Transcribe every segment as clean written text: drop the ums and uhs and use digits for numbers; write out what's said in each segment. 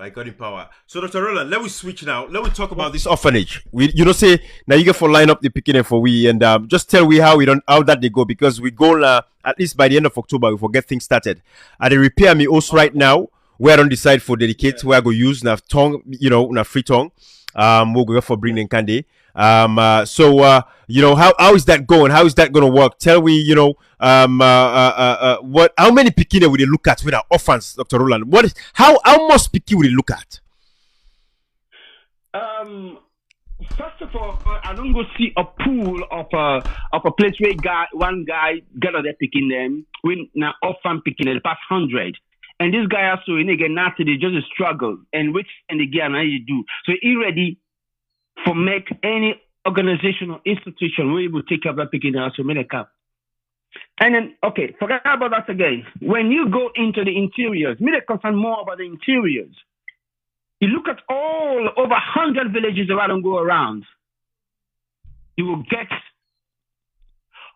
by God in power. So, Dr. Roland, let me switch now. Let me talk about this orphanage. We, say now you get for line up the picking for we and just tell we how we don't how that they go because we go at least by the end of October we forget things started. At the repair me also right now. Where I don't decide for dedicate where I go use na tongue, na free tongue. We'll go for bringing candy. So how is that going? How is that going to work? Tell me, what? How many Pekine would they look at with our orphans, Dr. Roland? How much Pekine would they look at? First of all, I don't go see a pool of a place where one guy gather their Pekine them when na orphan Pekine the past 100. And this guy also, get nothing, they just a struggle. And which and again, how you do. So he ready for make any organization or institution where he will take care of that picking house, so make a cap. And then, okay, forget about that again. When you go into the interiors, me they concern more about the interiors. You look at all over 100 villages around and go around. You will get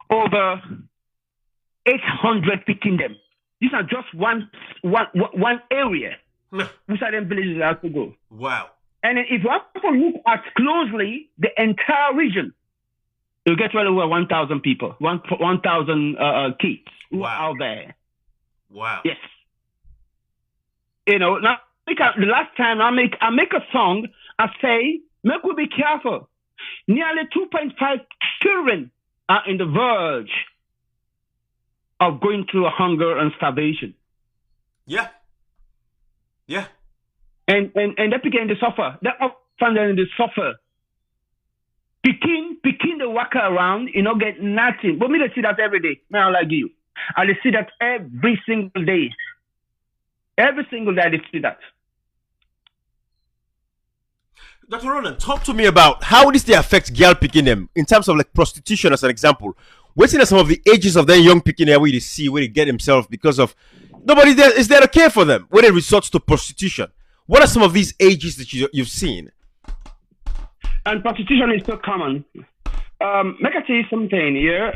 over 800 picking them. These are just one area. Which are them villages that have to go. Wow. And then if you want to look at closely the entire region, you'll get well over 1,000 people, 1,000 kids who are out there. Wow. Yes. Now the last time I make a song, I say, make we be careful. Nearly 2.5 children are in the verge of going through hunger and starvation. Yeah. Yeah. And they begin to suffer. They often they suffer. Picking the worker around, get nothing. But me they see that every day. Now like you. I see that every single day. Every single day I see that. Dr. Roland, talk to me about how this they affect girl picking them in terms of like prostitution as an example. What's in some of the ages of them young picking where they see where they get themselves because of nobody there is there to care for them when it resorts to prostitution. What are some of these ages that you've seen? And prostitution is so common. Make I tell you something here.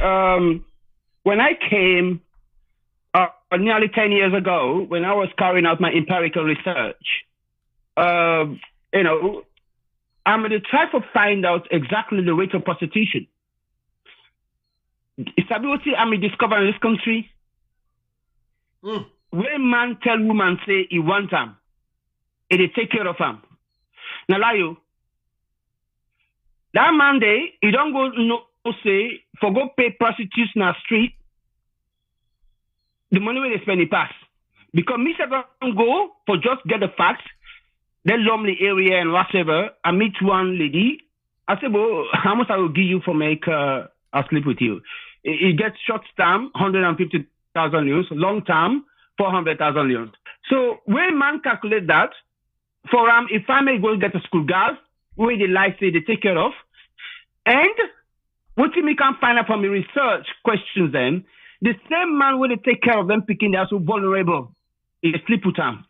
When I came nearly 10 years ago, when I was carrying out my empirical research, I'm going to try to find out exactly the rate of prostitution. Stability I'm discovering in this country. When man tell woman say he want them, it they take care of him. Now lie you. That man day, he don't go no say for go pay prostitutes in the street. The money where they spend it pass. Because me say don't go for just get the facts. Then lonely area and whatever. I meet one lady. I say, well, how much I will give you for make I'll sleep with you. It gets short term, 150,000 euros, long term, 400,000 euros. So when man calculate that, for if I may go get a school girl, where they like say they take care of, and what me can find out from the research questions then, the same man where they take care of them picking they are so vulnerable, they sleep with them.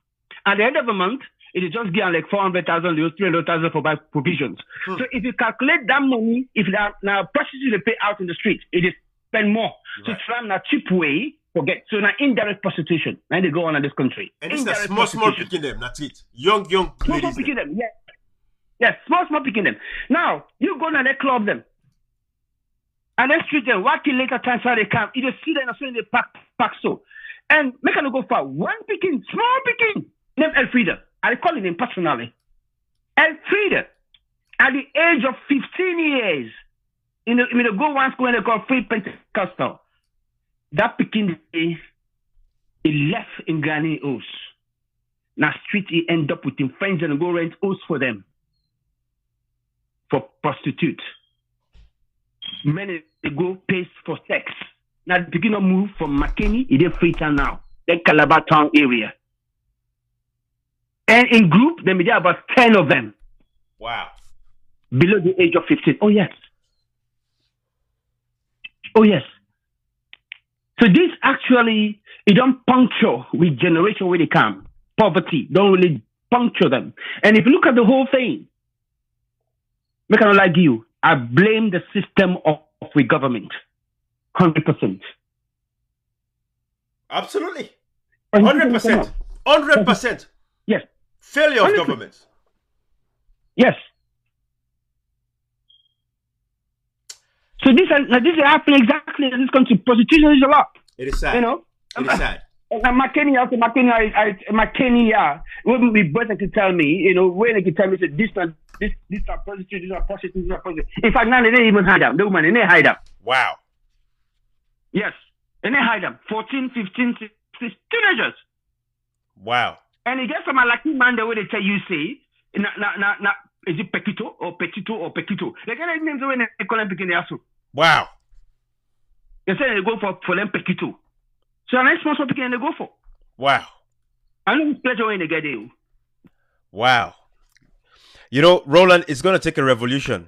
At the end of the month, it is just getting like 400,000 euros, 300,000 for buy provisions. So if you calculate that money, if now prostitutes they pay out in the street, it is spend more. Right. So try in a cheap way, forget. So now indirect prostitution. Now they go on in this country. And it's a small picking them, that's it. Young small picking them, yeah. Yes, small picking them. Now, you go and they club them. And then street them, working later times where they come. You just see them and they pack so. And make them go far. One picking, small picking, named Elfrida. I call him personally. Elfrida, at the age of 15 years, the go one school and they call Free Pentecostal. That picking he left in Ghanaian house. Now street he end up with him friends and go rent house for them. For prostitute. Many they go pay for sex. Now the beginner move from McKinney, he did Freetown now. Then Calabar town area. And in group, there may be about 10 of them. Wow. Below the age of 15. Oh, yes. Oh, yes. So this actually, it don't puncture with generation where they come. Poverty don't really puncture them. And if you look at the whole thing, make I not like you, I blame the system of the government. 100%. Absolutely. 100%. 100%. Yes. Failure of Honestly. government. Yes. So this is happening exactly in this country. Prostitution is a lot. It is sad. You know. It is sad. McKinney, wouldn't be better to tell me, you know, when they could tell me that this are prostitutes, this are prostitutes, this are prostitutes. In fact, now they didn't even hide them. The woman, they didn't hide them. Wow. Yes. They didn't hide them. 14, 15, 16, teenagers. Wow. And you get some lucky man the way they tell you, say, is it Petito or Petito or Petito? They get names when they call them Petito. Wow. They say they go for them Petito. So the next sponsor picking they go for. Wow. I know it's pleasure when they get there. Wow. You know, Roland, it's going to take a revolution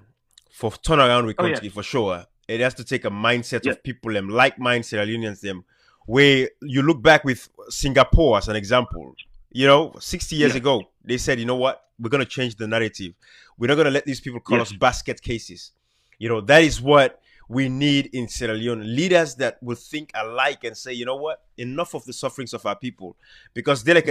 for turnaround with country, for sure. It has to take a mindset of people, them like-minded Sierra Leoneans, them, where you look back with Singapore as an example. You know, 60 years ago, they said, you know what? We're going to change the narrative. We're not going to let these people call us basket cases. You know, that is what we need in Sierra Leone. Leaders that will think alike and say, you know what? Enough of the sufferings of our people. Because today,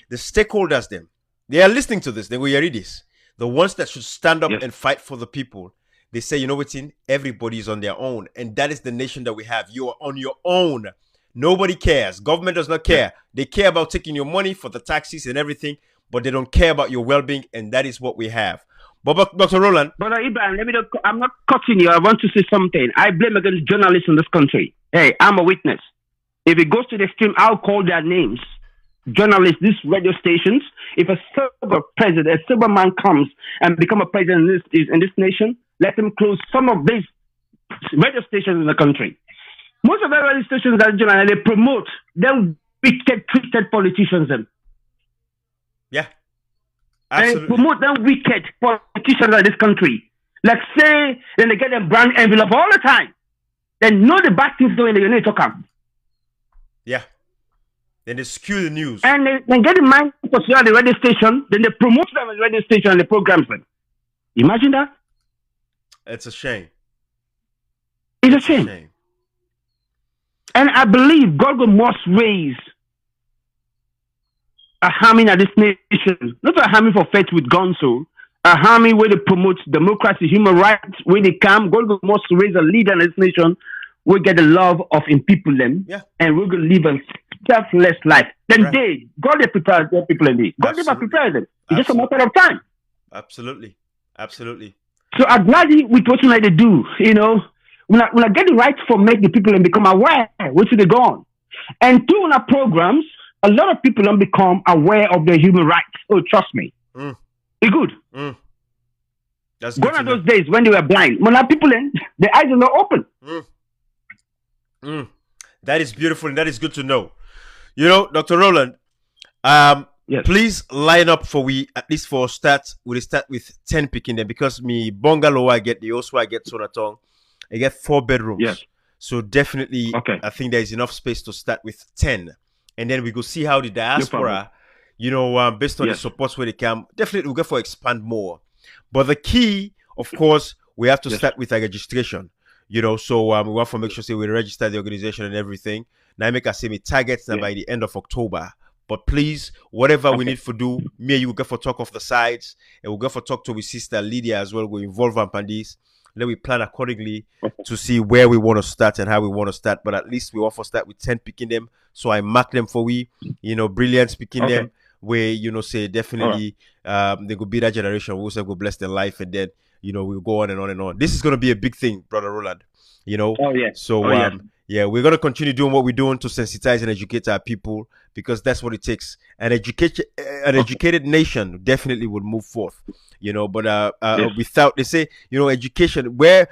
the stakeholders, them, they are listening to this. They will hear this. The ones that should stand up and fight for the people. They say, you know what's in? Everybody is on their own. And that is the nation that we have. You are on your own. Nobody cares. Government does not care. They care about taking your money for the taxes and everything, but they don't care about your well-being, and that is what we have. But Dr. Roland. Brother Ibrahim, I'm not cutting you. I want to say something. I blame against journalists in this country. Hey, I'm a witness. If it goes to the extreme, I'll call their names. Journalists, these radio stations, if a sober president, a sober man comes and become a president in this nation, let them close some of these radio stations in the country. Most of the radio stations that they promote them wicked, twisted politicians. Yeah. Absolutely. And promote them wicked politicians in this country. Like say, then they get a brand envelope all the time. They know the bad things going, they need to come. Yeah. Then they skew the news. And they get the mind for the radio station, then they promote them on the radio station and the programs them. Imagine that? It's a shame. It's a shame. And I believe God must raise a army at this nation, not a army for faith with guns, so a army where they promote democracy, human rights, where they come. God must raise a leader in this nation. We get the love of in people them, and we're gonna live a selfless life. Then God they prepare their people in it. God never prepare them. It's just a matter of time. Absolutely. So I'm glad with what they do. You know, when I get the right for make the people and become aware where should they go on, and through our programs, a lot of people don't become aware of their human rights. Oh, trust me, it's good. That's gone are those days when they were blind. When our people their eyes are not open. That is beautiful and that is good to know. You know, Dr. Roland, please line up for at least for start. We'll start with 10 picking them because me bungalow I get, the also I get Sonatong. I get 4 bedrooms. Yes. So definitely, I think there is enough space to start with 10. And then we go see how the diaspora, you know, based on the supports where they come, definitely we'll go for expand more. But the key, of course, we have to start with a registration. You know, so we want to make sure we register the organization and everything. Now, I make us say me targets by the end of October. But please, whatever we need to do, me and you will go for talk off the sides, and we'll go for talk to our sister Lydia as well. We'll involve her in this. Then we plan accordingly to see where we want to start and how we want to start. But at least we want to start with 10 picking them. So I mark them for brilliant picking them. Where, you know, say definitely they could be that generation. We also go bless their life, and then, you know, we'll go on and on and on. This is going to be a big thing, Brother Roland. You know? So, we're going to continue doing what we're doing to sensitize and educate our people because that's what it takes. An educated nation definitely would move forth, you know, but without, they say, you know, education, where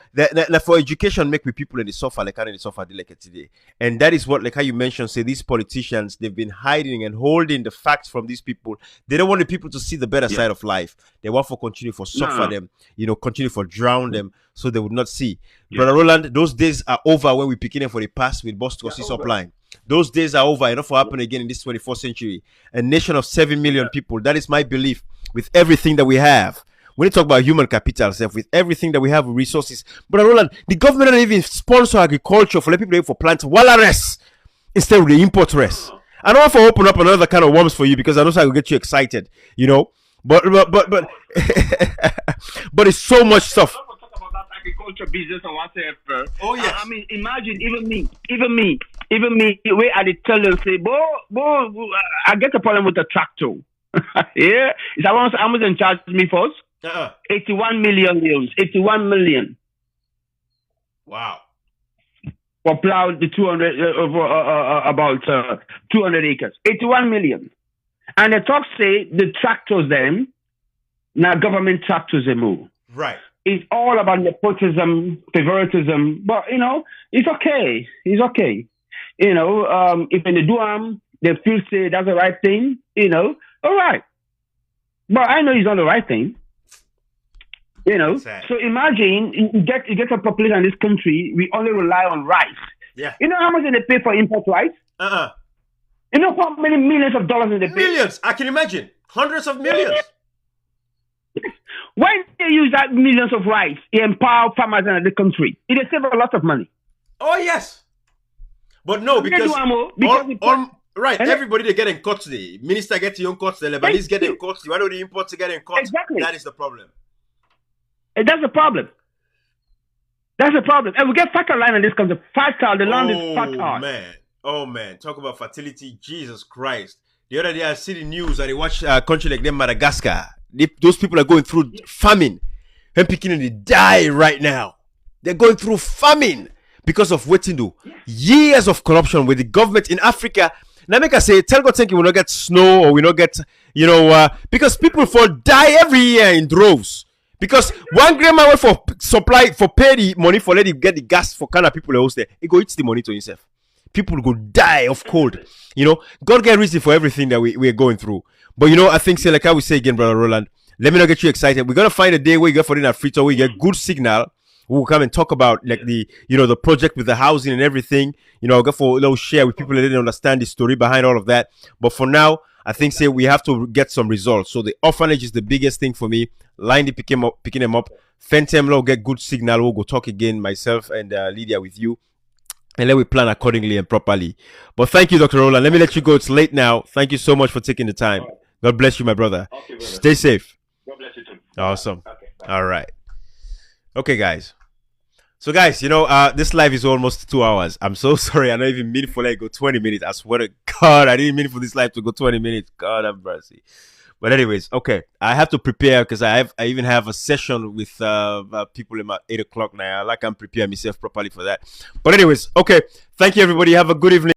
for education make we people in the suffer, like how they suffer like today. And that is what, like how you mentioned, say these politicians, they've been hiding and holding the facts from these people. They don't want the people to see the better side of life. They want for continue for suffer them, you know, continue for drown them so they would not see. Brother Roland, those days are over when we picking them for the past with Boss Tossi Suppline. Those days are over. Enough will happen again in this 24th century. A nation of 7 million people. That is my belief with everything that we have. When you talk about human capital, with everything that we have, resources. But Roland, the government don't even sponsor agriculture for let people for plant walrus instead of the import rest. I don't want to open up another kind of worms for you because I know I will get you excited, you know. But but it's so much stuff. Talk about that agriculture business or whatever. Oh, yes. I mean, imagine even me. Where I did tell them say, I get a problem with the tractor. Yeah, is Amazon charged me first? 81 million euros. 81 million. Wow. For plow the 200 about 200 acres. 81 million. And the talk say the tractors them now government tractors them move. Right. It's all about nepotism, favoritism, but you know it's okay. It's okay. You know, if they do they feel say that's the right thing. You know, all right. But I know it's not the right thing. You know, Sad. So imagine you get a population in this country. We only rely on rice. Yeah. You know how much they pay for import rice? You know how many millions of dollars they pay? Millions. I can imagine. Hundreds of millions. Why they use that millions of rice to empower farmers in the country? It will save a lot of money. Oh yes. But no, because right, everybody they getting cuts today. Minister gets your own cuts, the Lebanese getting cuts, why don't the imports getting cuts? Exactly. That is the problem. And that's the problem. That's the problem. And we get fertile land in this country. Fertile, the land is fertile. Oh man, talk about fertility. Jesus Christ. The other day I see the news and I watch a country like them, Madagascar. Those people are going through famine. And picking they die right now. They're going through famine because of waiting to years of corruption with the government in Africa. Now make us say, tell God thinking we not get snow or we not get, because people for die every year in droves. Because one grandma went for supply for pay the money for let him get the gas for kind of people else there. He go eat the money to himself. People go die of cold. God get reason for everything that we're going through. But I think say like I will say again, Brother Roland, let me not get you excited. We're gonna find a day where you get for in a free tour, where you get good signal. We'll come and talk about like the project with the housing and everything. I'll go for a little share with people that didn't understand the story behind all of that. But for now, I think say we have to get some results. So the orphanage is the biggest thing for me. Line the picking them up. Fentem will get good signal. We'll go talk again, myself and Lydia with you. And let we plan accordingly and properly. But thank you, Dr. Roland. Let me let you go. It's late now. Thank you so much for taking the time. God bless you, my brother. Okay, brother. Stay safe. God bless you too. Awesome. Okay, all right. Okay, guys. So, guys, this live is almost 2 hours. I'm so sorry. I don't even mean for it to go 20 minutes. I swear to God, I didn't mean for this live to go 20 minutes. God have mercy. But anyways, okay. I have to prepare because I even have a session with people at 8 o'clock now. I can prepare myself properly for that. But anyways, okay. Thank you, everybody. Have a good evening.